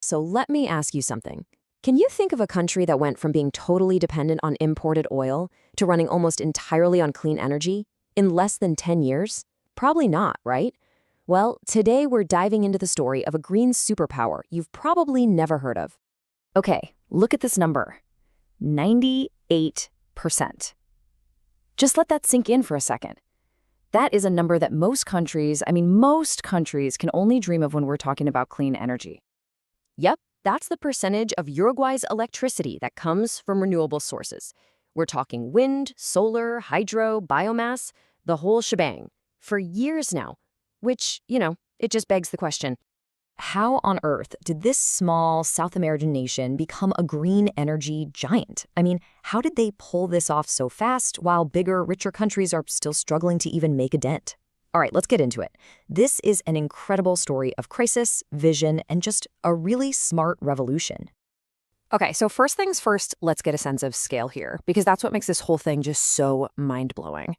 So let me ask you something. Can you think of a country that went from being totally dependent on imported oil to running almost entirely on clean energy in less than 10 years? Probably not, right? Well, today we're diving into the story of a green superpower you've probably never heard of. Okay, look at this number. 98%. Just let that sink in for a second. That is a number that most countries can only dream of when we're talking about clean energy. Yep, that's the percentage of Uruguay's electricity that comes from renewable sources. We're talking wind, solar, hydro, biomass, the whole shebang, for years now. Which, it just begs the question, how on earth did this small South American nation become a green energy giant? How did they pull this off so fast while bigger, richer countries are still struggling to even make a dent? All right, let's get into it. This is an incredible story of crisis, vision, and just a really smart revolution. Okay, so first things first, let's get a sense of scale here, because that's what makes this whole thing just so mind-blowing.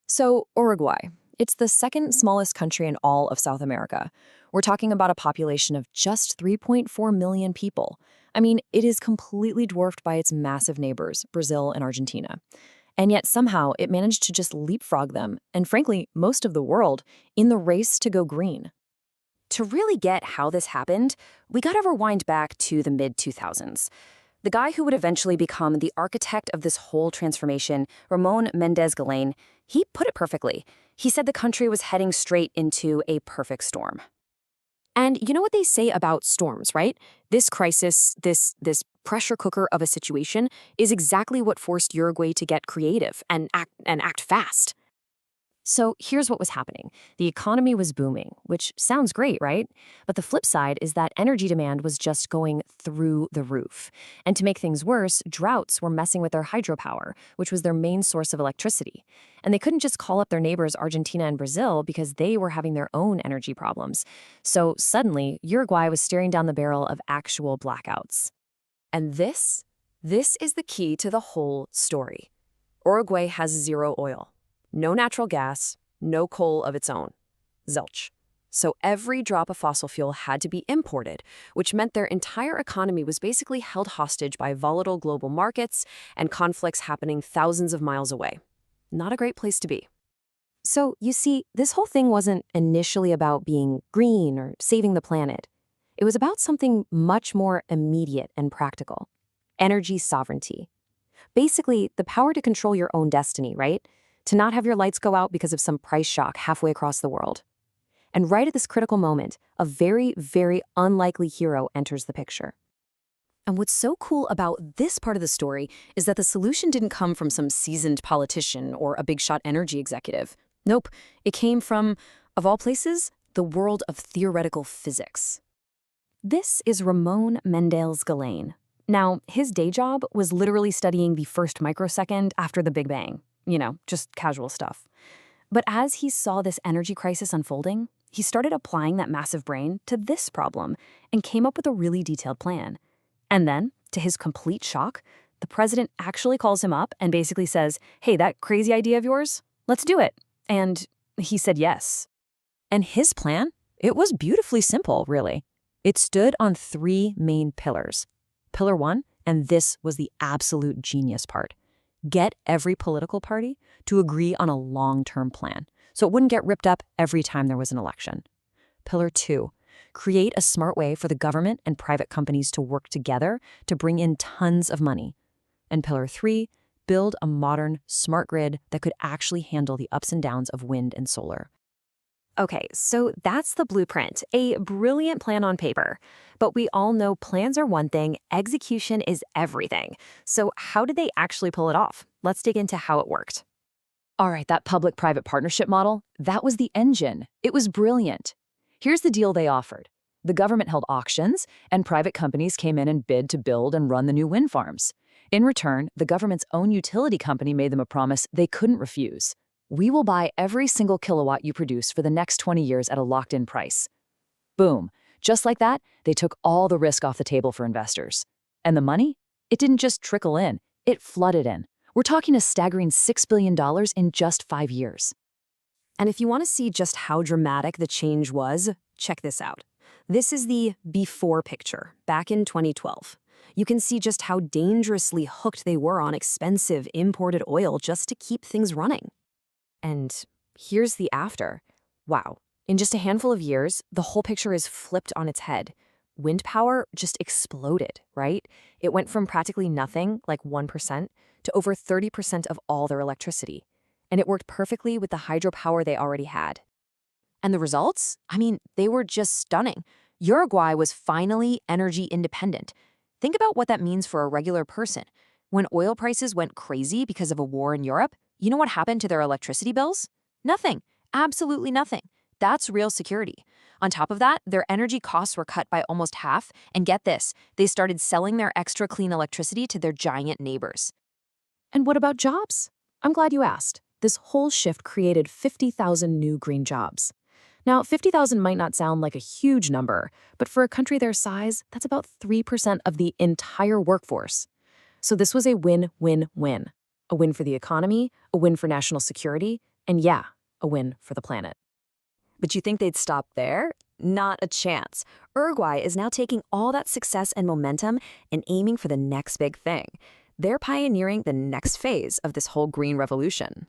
So, Uruguay. It's the second smallest country in all of South America. We're talking about a population of just 3.4 million people. It is completely dwarfed by its massive neighbors, Brazil and Argentina. And yet somehow it managed to just leapfrog them, and frankly, most of the world, in the race to go green. To really get how this happened, we gotta rewind back to the mid-2000s. The guy who would eventually become the architect of this whole transformation, Ramon Mendez Galain, he put it perfectly. He said the country was heading straight into a perfect storm. And you know what they say about storms, right? This crisis, this pressure cooker of a situation, is exactly what forced Uruguay to get creative and act fast. So here's what was happening. The economy was booming, which sounds great, right? But the flip side is that energy demand was just going through the roof. And to make things worse, droughts were messing with their hydropower, which was their main source of electricity. And they couldn't just call up their neighbors Argentina and Brazil because they were having their own energy problems. So suddenly, Uruguay was staring down the barrel of actual blackouts. And this is the key to the whole story. Uruguay has zero oil. No natural gas, no coal of its own. Zilch. So every drop of fossil fuel had to be imported, which meant their entire economy was basically held hostage by volatile global markets and conflicts happening thousands of miles away. Not a great place to be. So, you see, this whole thing wasn't initially about being green or saving the planet. It was about something much more immediate and practical. Energy sovereignty. Basically, the power to control your own destiny, right? To not have your lights go out because of some price shock halfway across the world. And right at this critical moment, a very, very unlikely hero enters the picture. And what's so cool about this part of the story is that the solution didn't come from some seasoned politician or a big-shot energy executive. Nope, it came from, of all places, the world of theoretical physics. This is Ramon Mendez Galain. Now, his day job was literally studying the first microsecond after the Big Bang. Just casual stuff. But as he saw this energy crisis unfolding, he started applying that massive brain to this problem and came up with a really detailed plan. And then, to his complete shock, the president actually calls him up and basically says, "Hey, that crazy idea of yours, let's do it." And he said yes. And his plan? It was beautifully simple, really. It stood on three main pillars. Pillar one, and this was the absolute genius part. Get every political party to agree on a long-term plan, so it wouldn't get ripped up every time there was an election. Pillar two, create a smart way for the government and private companies to work together to bring in tons of money. And pillar three, build a modern, smart grid that could actually handle the ups and downs of wind and solar. Okay, so that's the blueprint, a brilliant plan on paper. But we all know plans are one thing, execution is everything. So how did they actually pull it off? Let's dig into how it worked. All right, that public-private partnership model, that was the engine. It was brilliant. Here's the deal they offered. The government held auctions, and private companies came in and bid to build and run the new wind farms. In return, the government's own utility company made them a promise they couldn't refuse. We will buy every single kilowatt you produce for the next 20 years at a locked-in price. Boom. Just like that, they took all the risk off the table for investors. And the money? It didn't just trickle in, it flooded in. We're talking a staggering $6 billion in just 5 years. And if you want to see just how dramatic the change was, check this out. This is the before picture, back in 2012. You can see just how dangerously hooked they were on expensive imported oil just to keep things running. And here's the after. Wow. In just a handful of years, the whole picture is flipped on its head. Wind power just exploded, right? It went from practically nothing, like 1%, to over 30% of all their electricity. And it worked perfectly with the hydropower they already had. And the results? I mean, they were just stunning. Uruguay was finally energy independent. Think about what that means for a regular person. When oil prices went crazy because of a war in Europe, you know what happened to their electricity bills? Nothing. Absolutely nothing. That's real security. On top of that, their energy costs were cut by almost half, and get this, they started selling their extra clean electricity to their giant neighbors. And what about jobs? I'm glad you asked. This whole shift created 50,000 new green jobs. Now, 50,000 might not sound like a huge number, but for a country their size, that's about 3% of the entire workforce. So this was a win-win-win. A win for the economy, a win for national security, and yeah, a win for the planet. But you think they'd stop there? Not a chance. Uruguay is now taking all that success and momentum and aiming for the next big thing. They're pioneering the next phase of this whole green revolution.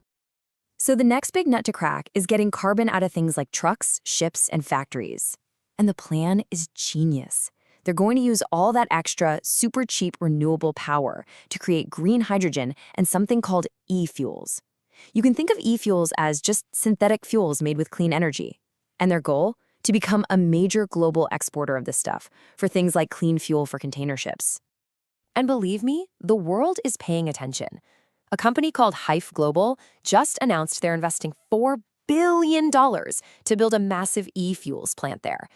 So the next big nut to crack is getting carbon out of things like trucks, ships, and factories. And the plan is genius. They're going to use all that extra, super cheap renewable power to create green hydrogen and something called e-fuels. You can think of e-fuels as just synthetic fuels made with clean energy. And their goal? To become a major global exporter of this stuff for things like clean fuel for container ships. And believe me, the world is paying attention. A company called Hive Global just announced they're investing $4 billion to build a massive e-fuels plant there.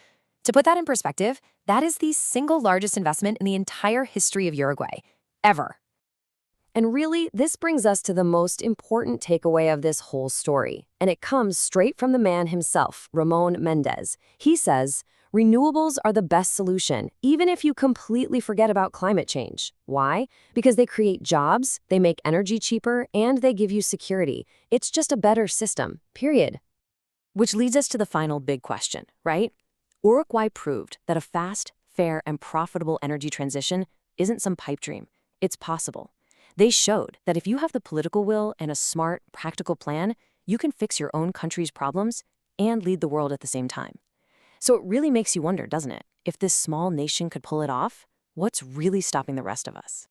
To put that in perspective, that is the single largest investment in the entire history of Uruguay, ever. And really, this brings us to the most important takeaway of this whole story. And it comes straight from the man himself, Ramon Mendez. He says, renewables are the best solution, even if you completely forget about climate change. Why? Because they create jobs, they make energy cheaper, and they give you security. It's just a better system, period. Which leads us to the final big question, right? Uruguay proved that a fast, fair, and profitable energy transition isn't some pipe dream. It's possible. They showed that if you have the political will and a smart, practical plan, you can fix your own country's problems and lead the world at the same time. So it really makes you wonder, doesn't it? If this small nation could pull it off, what's really stopping the rest of us?